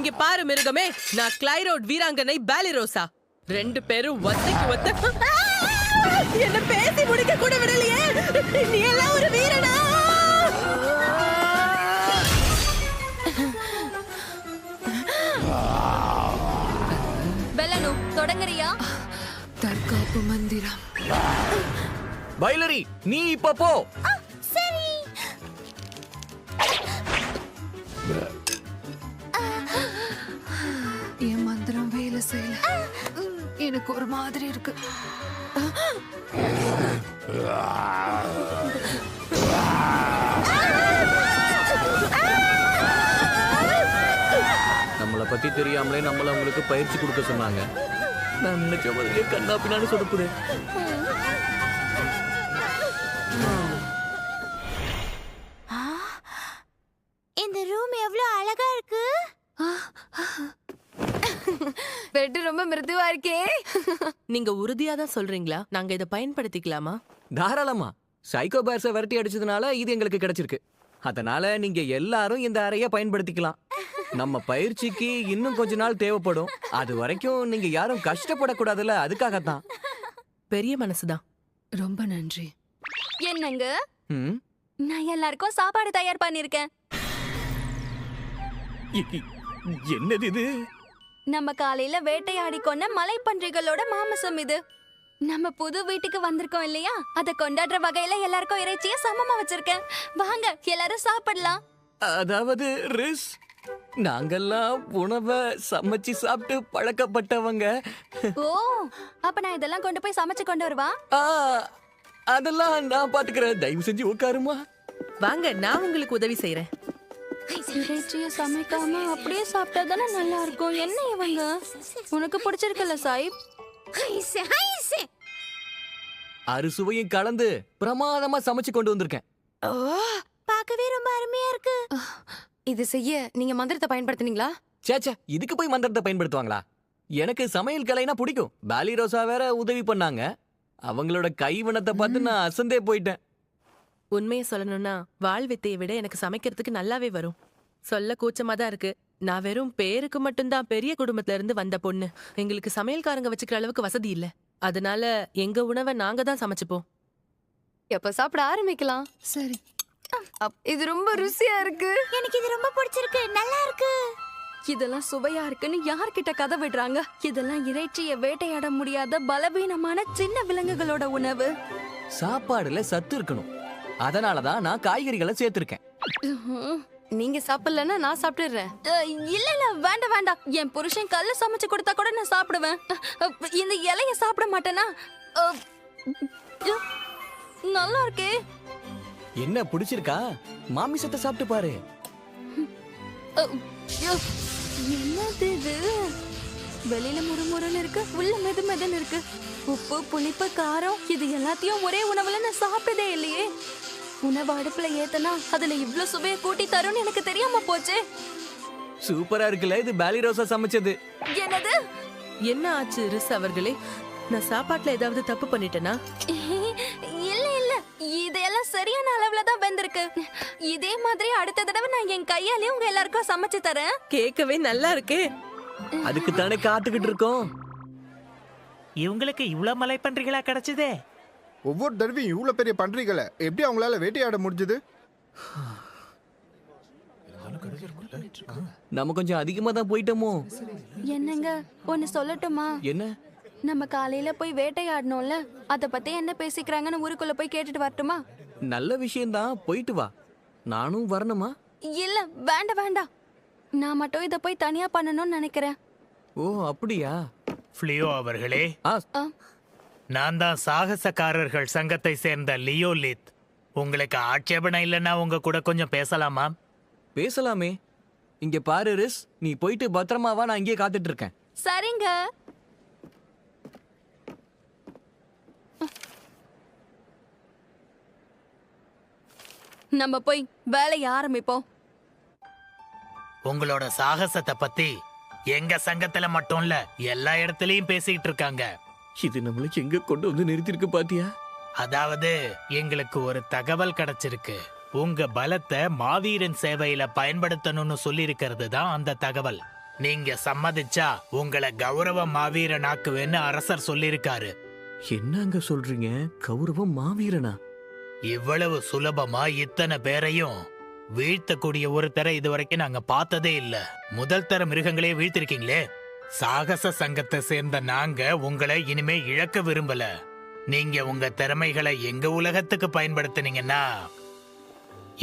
இங்க பாரு மிருகமே, நான் கிளைரோட் வீராங்கனை பாலிரோசா. 2 பேரும் ஒத்தைக்கு ஒத்த என்ன பேசி முடிக்க கூட விடலையே. நீ எல்லாம் ஒரு வீரனா? பெல்லனு தொடங்கறியா? தற்காப்பு மந்திரம். பைலரி, நீ இப்ப போ. சரி. என் மந்திரம் வேலை செய்யல. எனக்கு ஒரு மாதிரி இருக்கு. நம்மளை பத்தி தெரியாமலே நம்மள அவங்களுக்கு பயிற்சி கொடுக்க சொன்னாங்க. நான் நினைச்ச மாதிரியே கண்ணா பின்னாடி சொடுப்புறேன். இந்த ரூம் எவ்வளவு அழகா இருக்கு. பெட் ரொம்ப மிருதுவா இருக்கே. நீங்க உறுதியா தான் சொல்றீங்களா? நாங்க இதை பயன்படுத்திக்கலாமா? தாராளமா. சைக்கோ பேர்ஸை விரட்டி அடிச்சதுனால இது எங்களுக்கு கிடைச்சிருக்கு. அதனால நீங்க எல்லாரும் இந்த அறைய பயன்படுத்திக்கலாம். நம்ம பயிற்சிக்கு இன்னும் கொஞ்ச நாள் தேவைப்படும். அது வரைக்கும் நீங்க யாரும் கஷ்டப்படக்கூடாதுல்ல, அதுக்காகத்தான். பெரிய மனசுதான். ரொம்ப நன்றி. என்னங்க, ம்? நான் எல்லாருக்கும் சாப்பாடு தயார் பண்ணிருக்கேன். என்னது இது? நம்ம காலையில வேட்டையாடி கொண்ட மலைப்பன்றிகளோட மாமிசம் இது. நம்ம புது வீட்டுக்கு வந்திருக்கோம் இல்லையா, அத கொண்டாடுற வகையில எல்லாருக்கும் இறைச்சிய சமமா வச்சிருக்கேன். வாங்க எல்லாரும் சாப்பிடலாம். அதாவது ரிஸ், நாங்கெல்லாம் உணவை சமைச்சு சாப்பிட்டு பழக்கப்பட்டவங்க. ஓ, அப்ப நான் இதெல்லாம் கொண்டு போய் சமைச்சு கொண்டு வருவா? ஆ, அதெல்லாம் நான் பாத்துக்கிறேன். தயவு செஞ்சு உட்காருமா. வாங்க, நான் உங்களுக்கு உதவி செய்யறேன். இறைச்சிய சமைக்காம அப்படியே சாப்பிட்டா தானே நல்லா இருக்கும். என்ன இவங்க, உனக்கு பிடிச்சிருக்கல சாயிப்? அறுசுவையும் கலந்து பிரமாதமா சமைச்சு கொண்டு வந்திருக்கேன். பார்க்கவே ரொம்ப அருமையா இருக்கு. இது செய்ய நீங்க மந்திரத்தை பயன்படுத்தினீங்களா? சேச்சா, இதுக்கு போய் மந்திரத்தை பயன்படுத்துவாங்களா? எனக்கு சமையல் கலைனா பிடிக்கும். பாலிரோசா வேற உதவி பண்ணாங்க. அவங்களோட கைவண்ணத்தை பார்த்து நான் அசந்தே போயிட்டேன். உண்மையை சொல்லணும்னா வாள் வித்தையை விட எனக்கு சமைக்கிறதுக்கு நல்லாவே வரும். சொல்ல கூச்சமா தான் இருக்கு. நான் வெறும் பேருக்கு மட்டும்தான் பெரிய குடும்பத்துல இருந்து வந்த பொண்ணு. எங்களுக்கு சமையல்காரங்க வச்சுக்கிற அளவுக்கு வசதி இல்ல. அதனால எங்க உணவை நாங்க தான் சமைச்சுப்போம். எப்ப சாப்பிட ஆரம்பிக்கலாம்? சரி. இது ரொம்ப ருசியா இருக்கு. எனக்கு இது ரொம்ப பிடிச்சிருக்கு, நல்லா இருக்கு. இதெல்லாம் சுவையா இருக்குன்னு யார்கிட்ட கதை விடுறாங்க? இதெல்லாம் இறைச்சியை வேட்டையாட முடியாத பலவீனமான சின்ன விலங்குகளோட உணவு. சாப்பாடுல சத்து இருக்கணும். அதனாலதான் நான் காய்கறிகளை சேர்த்திருக்கேன். நீங்க சாப்பிடலன்னா நான் சாப்பிட்டுறேன். இல்ல இல்ல, வேண்டாம் வேண்டாம். என் புருஷன் கல்ல சமைச்சு கொடுத்தா கூட நான் சாப்பிடுவேன். இந்த இலைய சாப்பிட மாட்டேனா? நல்லா இருக்கே. என்ன பிடிச்சிருக்கா? மாமிசத்தை சாப்பிட்டு பாரு. என்னது இது? வெளியில முறுமுறுன்னு இருக்கு, உள்ள மெது மெதுன்னு இருக்கு. உப்பு, புளிப்பு, காரம், இது எல்லாத்தையும் ஒரே உணவுல நான் சாப்பிட்டதே இல்லையே. உணவு அடுப்புல ஏத்தனா அதுல இவ்ளோ சுவையை கூட்டி தரும்னு எனக்கு தெரியாம போச்சு. சூப்பரா இருக்குல்ல இது பாலிரோசா சமைச்சது. என்னது? என்ன ஆச்சு ரிஸ் அவர்களே? நான் சாப்பாட்டுல ஏதாவது தப்பு பண்ணிட்டேனா? இல்ல இல்ல, இதெல்லாம் சரியான அளவுல தான் வெந்திருக்கு. இதே மாதிரி அடுத்த தடவை நான் என் கையாலே உங்க எல்லாருக்கும் சமைச்சு தரேன். கேட்கவே நல்லா இருக்கே. அதுக்கு தானே காத்துக்கிட்டு இருக்கோம். இவங்களுக்கு இவ்வளவு மலைப்பன்றிகளா கிடைச்சதே. ஒவ்வொரு தடவையும் இவ்வளவு பெரிய பன்றிகளை எப்படி அவங்களால வேட்டையாட முடிஞ்சது? நம்ம கொஞ்சம் அதிகமா தான் போயிட்டோமோ? என்னங்க, ஒன்னு சொல்லட்டுமா? என்ன? நம்ம காலையில போய் வேட்டையாடணும்ல, அத பத்தி என்ன பேசிக்கிறாங்கன்னு ஊருக்குள்ள போய் கேட்டுட்டு வரட்டுமா? நல்ல விஷயம்தான், போயிட்டு வா. நானும் வரணுமா? இல்ல வேண்டாம் வேண்டாம், நான் மட்டும் இத போய் தனியா பண்ணணும்னு நினைக்கிறேன். ஓ அப்படியா? ஃப்ளியோ அவர்களே, ஆ, நான் தான் சாகசக்காரர்கள் சங்கத்தை சேர்ந்த லியோலித். உங்களுக்கு ஆட்சேபனை இல்லைன்னா உங்க கூட கொஞ்சம் பேசலாமா? பேசலாமே. இங்க பாரு ரிஸ், நீ போயிட்டு பத்திரமாவா, நான் இங்கே காத்துட்டு இருக்கேன். சரிங்க. நம்ம போய் வேலைய ஆரம்பிப்போம். உங்களோட சாகசத்தை பத்தி எங்க சங்கத்துல மட்டும் இல்ல, எல்லா இடத்துலயும் பேசிட்டு இருக்காங்க. இது நம்மளுக்கு எங்க கொண்டு வந்து நிறுத்திருக்கு பாத்தியா? அதாவது எங்களுக்கு ஒரு தகவல் கிடைச்சிருக்கு. உங்க பலத்தை மாவீரன் சேவையில பயன்படுத்தணும்னு சொல்லி இருக்கிறது தான் அந்த தகவல். நீங்க சம்மதிச்சா உங்களை கௌரவ மாவீரனாக்குவேன்னு அரசர் சொல்லிருக்காரு. என்னங்க சொல்றீங்க? கௌரவம் மாவீரனா? இவ்வளவு சுலபமா இத்தனை பேரையும் வீழ்த்தக்கூடிய ஒருத்தரை இதுவரைக்கும் நாங்க பார்த்ததே இல்ல. முதல் தர மிருகங்களே வீழ்த்திருக்கீங்களே. சாகச சங்கத்தை சேர்ந்த நாங்க உங்களை இனிமே இழக்க விரும்பல. நீங்க உங்க திறமைகளை எங்க உலகத்துக்கு பயன்படுத்தினீங்கன்னா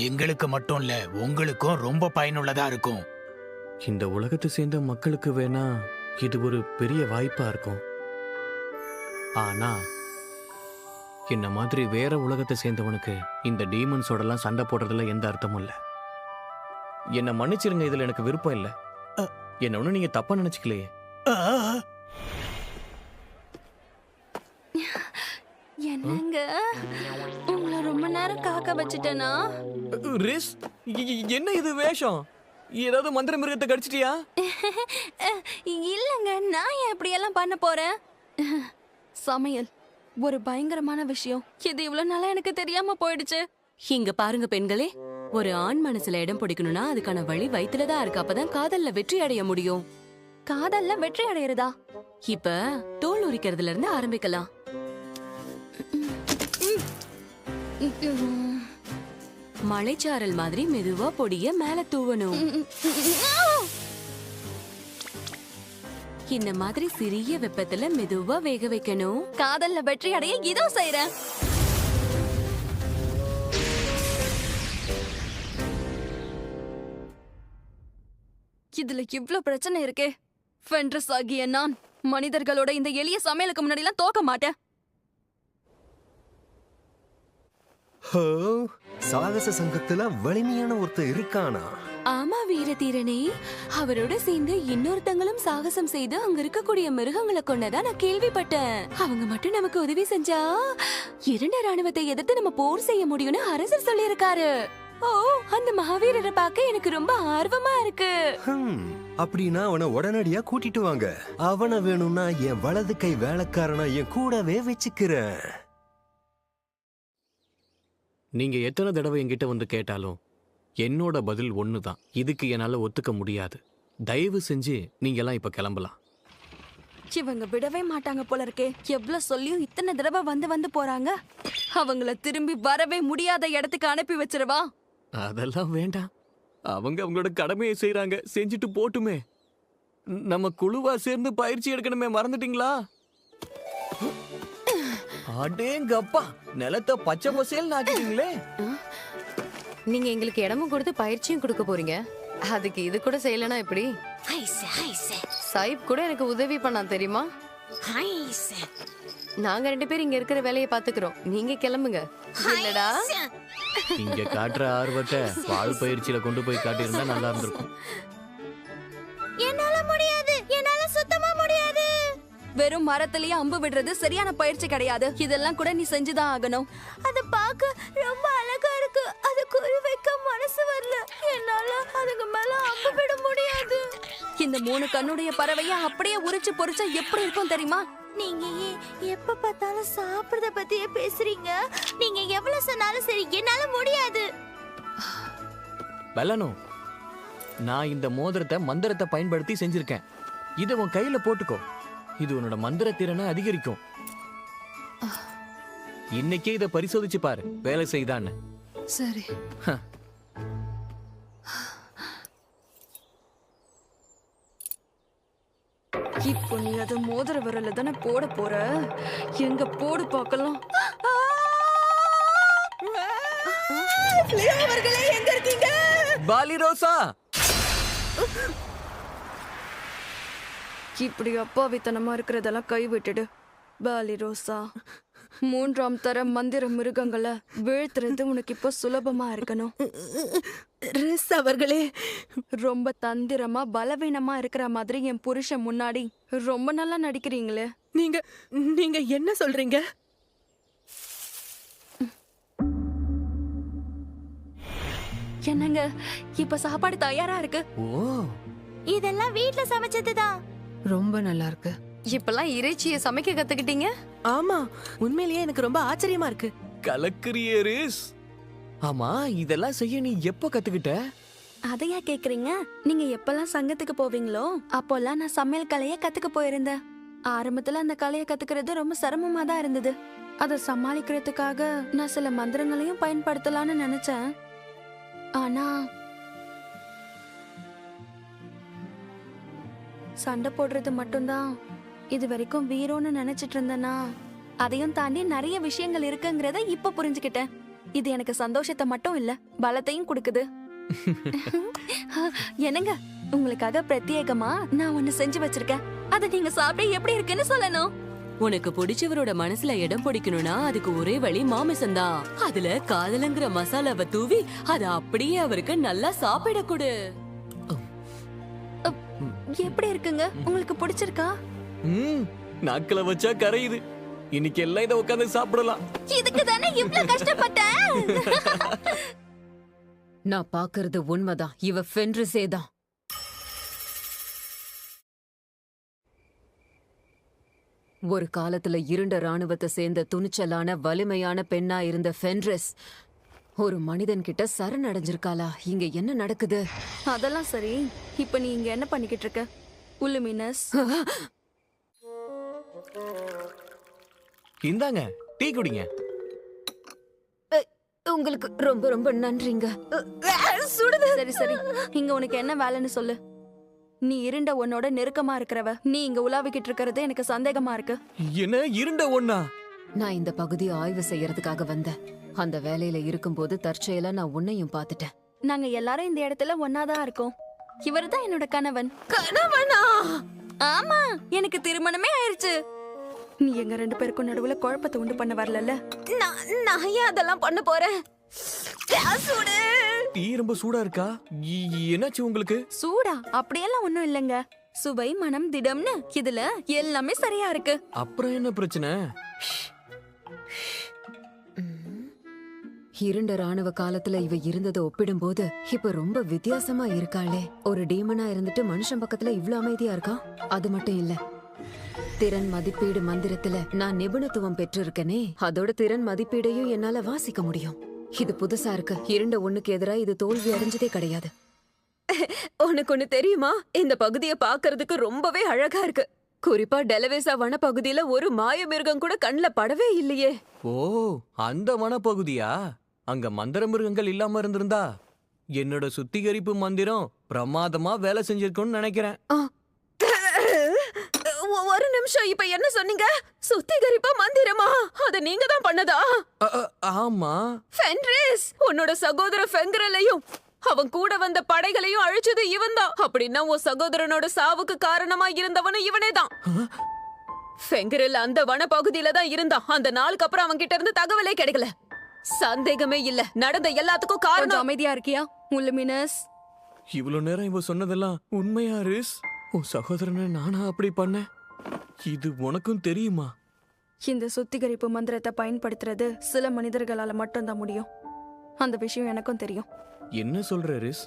எங்களுக்கு மட்டும் இல்ல, உங்களுக்கும் ரொம்ப பயனுள்ளதா இருக்கும். இந்த உலகத்தை சேர்ந்த மக்களுக்கு வேணா இது ஒரு பெரிய வாய்ப்பா இருக்கும். ஆனா என்ன மாதிரி வேற உலகத்தை சேர்ந்தவனுக்கு இந்த டீமன்ஸோடலாம் சண்டை போடுறதுல எந்த அர்த்தமும் இல்ல. என்ன மன்னிச்சிருங்க, இதுல எனக்கு விருப்பம் இல்ல. என்ன ஒண்ணு நீங்க தப்பா நினைச்சுக்கலையே. என்னங்க உங்களை ரொம்ப நேரம் காக்க வச்சுட்டேனா? ரிஸ், என்ன இது வேஷம்? ஏதாவது மந்திர மிருகத்தை கடிச்சிட்டியா? இல்லங்க, நான் ஏன் இப்படியெல்லாம் பண்ண போறேன்? சமையல் ஒரு பயங்கரமான விஷயம். இது இவ்வளவு நாளா எனக்கு தெரியாம போயிடுச்சு. இங்க பாருங்க பெண்களே, ஒரு ஆண் மனசுல இடம் பிடிக்கணும்னா அதுக்கான வழி வயித்துலதான் இருக்கு. அப்பதான் காதல்ல வெற்றி அடைய முடியும். காதல்ல வெற்றி அடையறதா? இப்ப தோல் உரிக்கிறதுல இருந்து ஆரம்பிக்கலாம். மலைச்சாரல் மாதிரி மெதுவா பொடிய மேல தூவணும். இந்த மாதிரி சிறிய வெப்பத்துல மெதுவா வேக வைக்கணும். காதல்ல வெற்றி அடைய இதோ செய்றேன். இதுல இவ்ளோ பிரச்சனை இருக்கே. ஃபென்ட்ரஸ் ஆகிய நான் மனிதர்களோட இந்த எளிய சமையலுக்கு முன்னாடி எல்லாம் தோக்க மாட்டேன். ஹோ, சாகச சங்கத்துல வலிமையான ஒருத்தர் இருக்கானா? ஆமா வீரதீரனே, அவரோட சேர்ந்து இன்னொருத்தங்களும் சாகசம் செய்து அங்க இருக்கக்கூடிய மிருகங்களை கொண்டதா நான் கேள்விப்பட்டேன். அவங்க மட்டும் நமக்கு உதவி செஞ்சா இரண்ட ராணுவத்தை எதிர்த்து நம்ம போர் செய்ய முடியும்னு அரசர் சொல்லியிருக்காரு. ஓ, அந்த மகாவீரரை பார்க்க எனக்கு ரொம்ப ஆர்வமா இருக்கு. அப்படின்னா அவனை உடனடியா கூட்டிட்டு வாங்க. அவனை வேணும்னா என் வலது கை வேலைக்காரனா என் கூடவே வச்சுக்கிறேன். நீங்க எத்தனை தடவை என்கிட்ட வந்து கேட்டாலும் என்னோட பதில் ஒண்ணுதான். இதுக்கு என்னால ஒத்துக்க முடியாது. தயவு செஞ்சு நீங்க எல்லாம் இப்ப கிளம்பலாம். இவங்க விடவே மாட்டாங்க போல இருக்கே. எவ்வளவு சொல்லியும் இத்தனை தடவை வந்து வந்து போறாங்க. அவங்கள திரும்பி வரவே முடியாத இடத்துக்கு அனுப்பி வச்சிருவா. அதெல்லாம் வேண்டாம். அவங்க அவங்களோட கடமையை செய்றாங்க, செஞ்சுட்டு போட்டுமே. நம்ம குழுவா சேர்ந்து பயிற்சி எடுக்கணுமே, மறந்துட்டீங்களா? அடேங்கப்பா, நிலத்தை பச்சை பசேல் ஆக்கிட்டீங்களே. நீங்க எங்களுக்கு இடமும் கொடுத்து பயிற்சியும் கொடுக்க போறீங்க. அதுக்கு இது கூட செய்யலனா எப்படி? சாயிப் கூட எனக்கு உதவி பண்ணா தெரியுமா? நாங்க 2 பேரும் இங்க இருக்கிற வேலையை பாத்துக்கிறோம். நீங்க கிளம்புங்க. இல்லடா, இங்க காட்டுற ஆர்வத்தை பால் பயிற்சியில கொண்டு போய் காட்டியிருந்தா நல்லா இருந்திருக்கும். என்னால முடியாது, என்னால சுத்தமா முடியாது. வெறும் மரத்திலேயே அம்பு விடுறது சரியான பயிற்சி கிடையாது. இதெல்லாம் கூட நீ செஞ்சுதான் ஆகணும். அது பார்க்க ரொம்ப அழகா இருக்கு. அது குறி வைக்க மனசு வரல. என்னால அதுக்கு மேல அம்பு விட முடியாது. இந்த 3 கண்ணுடைய பறவைய அப்படியே உரிச்சு பொரிச்சா எப்படி இருக்கும் தெரியுமா? நீங்க எப்ப பார்த்தாலும் சாப்பிடுறத பத்தியே பேசுறீங்க. நீங்க எவ்வளவு சொன்னாலும் சரி, என்னால முடியாது. பலனோ, நான் இந்த மோதிரத்தை மந்திரத்தை பயன்படுத்தி செஞ்சிருக்கேன். இதை உன் கையில போட்டுக்கோ. இது உன்னோட மந்திர திறனை அதிகரிக்கும். இன்னைக்கே இதை பரிசோதிச்சு பாரு, வேலை செய்தான்னு. சரி. இப்போ நீ அது மோதிர விரல தானே போட போற. எங்க போடு பார்க்கலாம். அவர்களே எங்க இருக்கீங்க? பாலி ரோசா, இப்படி அப்பாவித்தனமா இருக்கிறதெல்லாம் கை விட்டுடு. பாலி ரோசா, 3ஆம் தர மந்திர மிருகங்களை வீழ்த்துறது உனக்கு இப்போ சுலபமா இருக்கணும். ரிஸ் அவர்களே, ரொம்ப தந்திரமா பலவீனமா இருக்கிற மாதிரி என் புருஷன் முன்னாடி ரொம்ப நல்லா நடிக்கிறீங்களே. நீங்க என்ன சொல்றீங்க? என்னங்க, இப்ப சாப்பாடு தயாரா இருக்கு. ஓ, இதெல்லாம் வீட்ல சமைச்சதுதான். ரொம்ப நல்லா இருக்கு. இப்பெல்லாம் இறைச்சியை சமைக்க கத்துக்கிட்டீங்க? ஆமா, உண்மையிலேயே எனக்கு ரொம்ப ஆச்சரியமா இருக்கு. கலக்கிறியே ரிஸ். ஆமா, இதெல்லாம் செய்ய நீ எப்ப கத்துக்கிட்ட? அதையா கேக்குறீங்க? நீங்க எப்பெல்லாம் சங்கத்துக்கு போவீங்களோ அப்போல்லாம் நான் சமையல் கலைய கத்துக்க போயிருந்தேன். ஆரம்பத்துல அந்த கலைய கத்துக்கிறது ரொம்ப சிரமமா தான் இருந்தது. அதை சமாளிக்கிறதுக்காக நான் சில மந்திரங்களையும் பயன்படுத்தலாம்னு நினைச்சேன். ஆனா சண்டை போடுறது மட்டும்தான் இது வரைக்கும் வீரோன்னு நினைச்சிட்டு இருந்தேனா, அதையும் தாண்டி நிறைய விஷயங்கள் இருக்குங்கிறத இப்ப புரிஞ்சுக்கிட்டேன். இது எனக்கு சந்தோஷத்தை மட்டும் இல்ல, பலத்தையும் கொடுக்குது. என்னங்க, உங்களுக்காக பிரத்யேகமா நான் ஒண்ணு செஞ்சு வச்சிருக்கேன். அதை நீங்க சாப்பிட்டு எப்படி இருக்குன்னு சொல்லணும். உனக்கு பிடிச்சவரோட மனசுல இடம் பிடிக்கணும்னா அதுக்கு ஒரே வழி மாமிசம்தான். அதுல காதலங்கிற மசாலாவை தூவி அதை அப்படியே அவருக்கு நல்லா சாப்பிட கொடு. எப்படி இருக்குங்க? உங்களுக்கு பிடிச்சிருக்கா? நாக்கில வச்சா கரையுது. இன்னைக்கு எல்லாம் இதை உட்காந்து சாப்பிடலாம். இதுக்கு தானே இவ்ளோ கஷ்டப்பட்டேன். நான் பாக்குறது உண்மைதான். இவ ஃபென்ரிஸே தான். ஒரு காலத்துல இருண்ட ராணுவத்தை சேர்ந்த துணிச்சலான வலிமையான பெண்ணா இருந்த ஃபென்ரிஸ் ஒரு மனிதன் கிட்ட சரணடைஞ்சிருக்காளா? இங்க என்ன நடக்குது? அதெல்லாம் சரி, இப்ப நீ இங்க என்ன பண்ணிக்கிட்டு இருக்க? உல்லுமினஸ், இந்தாங்க டீ குடிங்க. உங்களுக்கு ரொம்ப ரொம்ப நன்றிங்க. சரி சரி, இங்க உனக்கு என்ன வேலைன்னு சொல்லு. நீ இருண்ட உன்னோட நெருக்கமா இருக்கிறவ. நீ இங்க உலாவிக்கிட்டு இருக்கிறது எனக்கு சந்தேகமா இருக்கு. என்ன இருண்ட ஒண்ணா? நான் இந்த பகுதியை ஆய்வு செய்யறதுக்காக வந்தேன். அந்த வேலையில இருக்கும்போது தற்செயலா நான் உன்னையும் பார்த்துட்டேன். நாங்க எல்லாரும் இந்த இடத்துல ஒன்னாதான் இருக்கோம். இவர்தான் என்னோட கணவன். கணவனா? ஆமா, எனக்கு திருமணமே ஆயிருச்சு. நீ எங்க 2 பேருக்கும் நடுவுல குழப்பத்தை உண்டு பண்ண வரல. நான் ஏன் அதெல்லாம் பண்ண போறேன்? சூடு. டீ ரொம்ப சூடா இருக்கா? என்னாச்சு உங்களுக்கு? சூடா? அப்படியெல்லாம் ஒண்ணும் இல்லைங்க. சுவை, மனம், திடம்னு இதுல எல்லாமே சரியா இருக்கு. அப்புறம் என்ன பிரச்சனை? இருண்ட ராணுவ காலத்துல இவ இருந்ததை ஒப்பிடும்போது இப்ப ரொம்ப வித்தியாசமா இருக்காளே. ஒரு டீமனா இருந்துட்டு மனுஷன் பக்கத்துல இவ்ளோ அமைதியா இருக்கா. அது மட்டும் இல்ல, திறன் மதிப்பீடு மந்திரத்துல நான் நிபுணத்துவம் பெற்றிருக்கனே, அதோட திறன் மதிப்பீடையும் என்னால வாசிக்க முடியும். இது புதுசா இருக்கு. இருண்ட ஒண்ணுக்கு எதிரா இது தோல்வி அடைஞ்சதே கிடையாது. உனக்கு ஒண்ணு தெரியுமா? இந்த பகுதியை பாக்குறதுக்கு ரொம்பவே அழகா இருக்கு. குறிப்பா டெலவேசா வனப்பகுதியில ஒரு மாய மிருகம் கூட கண்ணுல படவே இல்லையே. ஓ, அந்த வனப்பகுதியா? அங்க மந்திர மிருகங்கள் இல்லாம இருந்திருந்தா என்னோட சுத்திகரிப்பு மந்திரம் பிரமாதமா வேலை செஞ்சிருக்கும்னு நினைக்கிறேன். ஒரு நிமிஷம், இப்ப என்ன சொன்னீங்க? சுத்திகரிப்பா மந்திரமா? அத நீங்க தான் பண்ணதா? ஆமா. ஃபென்ரிஸ், உன்னோட சகோதர ஃபெங்கரலையும் அவன் கூட வந்த படைகளையும் அழிச்சது இவன்தான். அப்படின்னா உன் சகோதரனோட சாவுக்கு காரணமா இருந்தவனும் இவனே தான். ஃபெங்கரல் அந்த வனப்பகுதியில தான் இருந்தான். அந்த நாளுக்கு அப்புறம் அவன் கிட்ட இருந்து தகவலே கிடைக்கல. சந்தேகமே இல்ல, நடந்த எல்லாத்துக்கும் கொஞ்சம் காரணம். அமைதியா இருக்கியா உல்லுமினஸ்? இவ்வளவு நேரம் இவ சொன்னதெல்லாம் உண்மையா ரிஸ்? உன் சகோதரனை நானா அப்படி பண்ணேன்? இது உனக்கும் தெரியுமா? இந்த சுத்திகரிப்பு மந்திரத்தை பயன்படுத்துறது சில மனிதர்களால மட்டும்தான் முடியும். அந்த விஷயம் எனக்கும் தெரியும். என்ன சொல்ற ரிஸ்?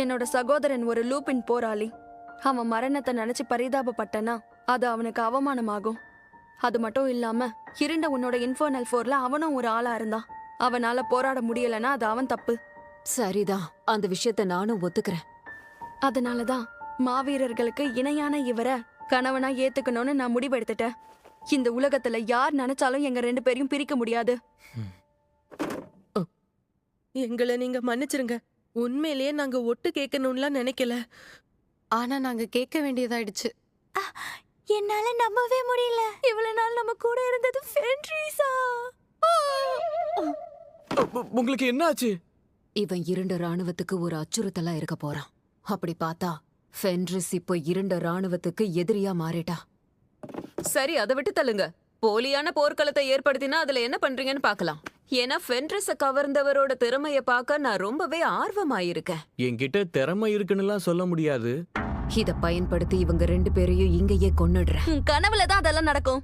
என்னோட சகோதரன் ஒரு லூப்பின் போராளி. அவன் மரணத்தை நினைச்சு பரிதாபப்பட்டனா அது அவனுக்கு அவமானமாகும். அது மட்டும் இல்லாம இருண்ட உன்னோட இன்ஃபர்னல் 4ல அவனும் ஒரு ஆளா இருந்தான். அவனால போராட முடியலன்னா அது அவன் தப்பு. சரிதான், அந்த விஷயத்த நானும் ஒத்துக்கிறேன். அதனாலதான் மாவீரர்களுக்கு இணையான இவரை கணவனா ஏத்துக்கணும்னு நான் முடிவெடுத்துட்டேன். இந்த உலகத்துல யார் நினைச்சாலும் எங்க 2 பேரையும் பிரிக்க முடியாது. எங்களை நீங்க மன்னிச்சிருங்க. உண்மையிலேயே நாங்க ஒட்டு கேட்கணும்லாம் நினைக்கல. ஆனா நாங்க கேட்க வேண்டியதாயிடுச்சு. என்னால நம்பவே முடியல. இவ்வளவு நாள் நம்ம கூட இருந்தது ஃபென்ரிஸா? உங்களுக்கு என்னாச்சு? இவன் இருண்ட ராணுவத்துக்கு ஒரு அச்சுறுத்தலா இருக்க போறான். அப்படி பார்த்தா ஃபென்ரிஸ் இப்போ இருண்ட ராணுவத்துக்கு எதிரியா மாறிட்டா. சரி, அதை விட்டு தள்ளுங்க. போலியான போர்க்களத்தை ஏற்படுத்தினா அதுல என்ன பண்றீங்கன்னு பார்க்கலாம். ஏன்னா ஃபென்ரிஸ கவர்ந்தவரோட திறமைய பார்க்க நான் ரொம்பவே ஆர்வமாயிருக்கேன். என்கிட்ட திறமை இருக்குன்னுலாம் சொல்ல முடியாது. இத பயன்படுத்தி இவங்க 2 பேரையும் இங்கேயே கொன்னுடுறேன். உன் கனவுலதான் அதெல்லாம் நடக்கும்.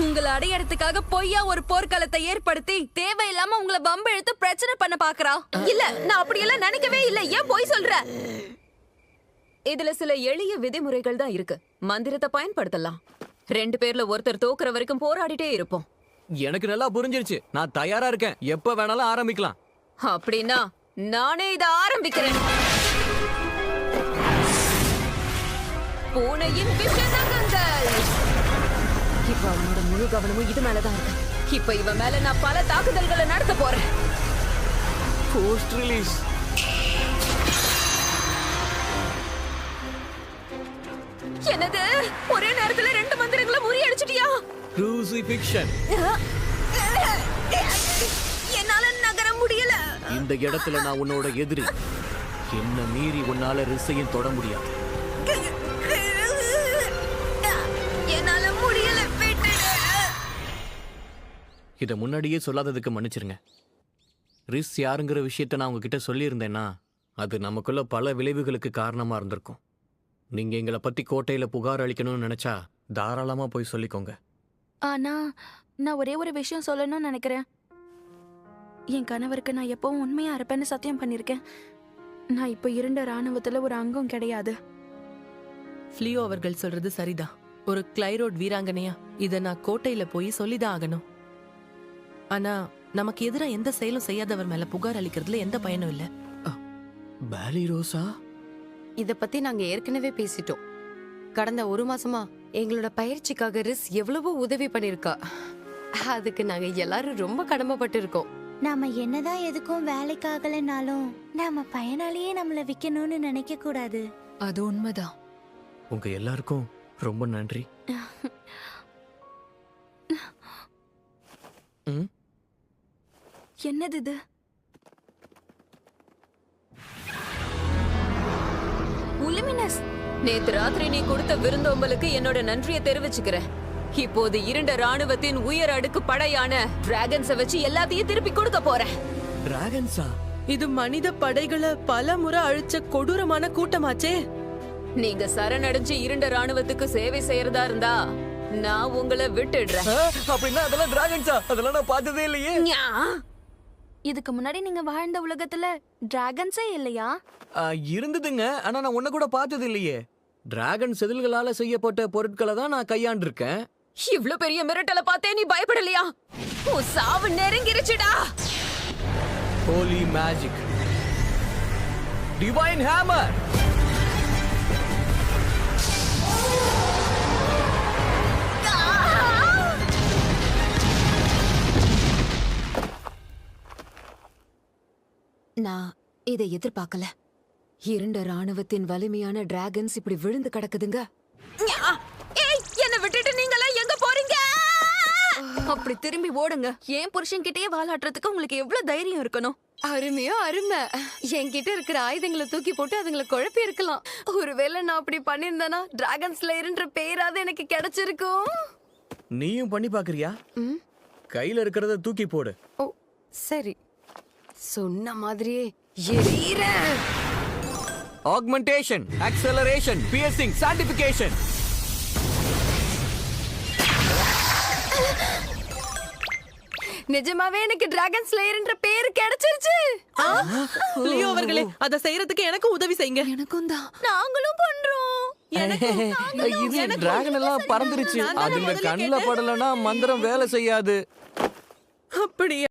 உங்களை அடையறதுக்காக பொய்யா ஒரு போர்க்களத்தை ஏற்படுத்தி தேவையில்லாம உங்களை பம்பு இழுத்து பிரச்சனை பண்ண பாக்குறா. இல்ல, நான் அப்படியெல்லாம் நினைக்கவே இல்ல. ஏன் போய் சொல்ற? இதுல சில எளிய விதிமுறைகள் தான் இருக்கு. மந்திரத்தை பயன்படுத்தலாம். 2 பேர்ல ஒருத்தர் தோக்குற வரைக்கும் போராடிட்டே இருப்போம். எனக்கு நல்லா புரிஞ்சிருச்சு. நான் தயாரா இருக்கேன். எப்ப வேணாலும் ஆரம்பிக்கலாம். அப்படின்னா நானே இத ஆரம்பிக்கிறேன். பூனையின் விஷநகங்கள். இப்ப அவனோட முழு கவனமும் இது மேலதான் இருக்கு. இப்ப இவன் மேல நான் பல தாக்குதல்களை நடத்த போறேன். Post release. என்னது, ஒரே நேரத்துல 2 மந்திரங்களை முறியடிச்சிட்டியா? க்ரூசிஃபிக்ஷன். என்னால நகர முடியல. இந்த இடத்துல நான் உன்னோட எதிரி. என்ன மீறி உன்னால ரிசையும் தொட முடியாது. என்னால முடியல. இத முன்னாடியே சொல்லாததுக்கு மன்னிச்சிருங்க. ரிஸ் யாருங்கிற விஷயத்த நான் உங்ககிட்ட சொல்லியிருந்தேன்னா அது நமக்குள்ள பல விளைவுகளுக்கு காரணமா இருந்திருக்கும். நீங்க எங்களை பத்தி கோட்டையில புகார் அளிக்கணும்னு நினைச்சா தாராளமா போய் சொல்லிக்கோங்க. ஆனா நான் ஒரே ஒரு விஷயம் சொல்லணும்னு நினைக்கிறேன். என் கணவருக்கு நான் எப்பவும் உண்மையா இருப்பேன்னு சத்தியம் பண்ணிருக்கேன். நான் இப்ப இருண்ட ராணுவத்துல ஒரு அங்கம் கிடையாது. ஃப்ளியோ அவர்கள் சொல்றது சரிதான். ஒரு கிளைரோட் வீராங்கனையா இத நான் கோட்டையில போய் சொல்லிதான் ஆகணும். ஆனா நமக்கு எதிரா எந்த செயலும் செய்யாதவர் மேல புகார் அளிக்கிறதுல எந்த பயனும் இல்ல. பாலி ரோசா, இத பத்தி நாங்க ஏற்கனவே பேசிட்டோம். கடந்த 1 மாசமா எங்களோட பயிற்சிக்காக ரிஸ் எவ்வளவோ உதவி பண்ணிருக்கா. அதுக்கு நாங்க எல்லாரும் ரொம்ப கடமைப்பட்டு இருக்கோம். நாம என்னதான் எதுக்கும் வேலைக்கு ஆகலைனாலும் நாம பயனாளியே நம்மள விக்கணும்னு நினைக்க கூடாது. அது உண்மைதான். உங்க எல்லாருக்கும் ரொம்ப நன்றி. என்னது இது? உலுமினஸ், நேத்து ராத்திரி நீ கொடுத்த விருந்தோம்பலுக்கு என்னோட நன்றியை தெரிவிச்சுக்கிறேன். இப்போது இருண்ட ராணுவத்தின் உயர் அடுக்கு படையான டிராகன்ஸ வச்சு எல்லாத்தையும் திருப்பி கொடுக்க போறேன். டிராகன்ஸா? இது மனித படைகளை பல முறை அழிச்ச கொடூரமான கூட்டமாச்சே. நீங்க சரணடைஞ்சு இருண்ட ராணுவத்துக்கு சேவை செய்யறதா இருந்தா நான் உங்களை விட்டுடுறேன். அப்படின்னா அதெல்லாம் டிராகன்ஸா? அதெல்லாம் நான் பார்த்ததே இல்லையே. ஞா. இதுக்கு முன்னாடி நீங்க வாழ்ந்த உலகத்துல டிராகன்ஸே இல்லையா? இருந்ததுங்க, ஆனா நான் உன்ன கூட பார்த்தது இல்லையே. டிராகன் செதில்களால செய்யப்பட்ட பொருட்களை தான் நான் கையாண்டிருக்கேன். இவ்ளோ பெரிய மிரட்டலை பார்த்தே நீ பயப்படலையா? உன் சாவு நெருங்கிருச்சுடா. Holy magic, divine hammer. நான் இதை எதிர்பார்க்கல. இருண்ட ராணுவத்தின் வலிமையான டிராகன்ஸ் இப்படி விழுந்து கிடக்குதுங்க. என்ன விட்டுட்டு நீங்களாம் எங்க போறீங்க? அப்படி திரும்பி ஓடுங்க. ஏன் புருஷன் கிட்டயே வாலாட்டுறதுக்கு உங்களுக்கு எவ்வளவு தைரியம் இருக்கணும்? அருமையோ அருமை. என்கிட்ட இருக்கிற ஆயுதங்களை தூக்கி போட்டு அதுங்களை குழப்பி இருக்கலாம். ஒருவேளை நான் அப்படி பண்ணிருந்தேனா டிராகன் ஸ்லேயர்ன்ற பேராது எனக்கு கிடைச்சிருக்கும். நீயும் பண்ணி பாக்குறியா? கையில இருக்கிறத தூக்கி போடு. ஓ சரி, சொன்ன மாதிரியே எரியறேன். Augmentation, acceleration, piercing, sanctification. நிஜமாவே எனக்கு டிராகன் ஸ்லேயர்ன்ற பேர் கிடைச்சிருச்சு. ஃப்ளியோ அவர்களே, அத செய்யறதுக்கு எனக்கு உதவி செய்யுங்க. எனக்கும் தான். நாங்களும் பண்றோம். இது டிராகன் எல்லாம் பறந்துருச்சு. அதுங்க கண்ணுல படலனா மந்திரம் வேலை செய்யாது. அப்படியா?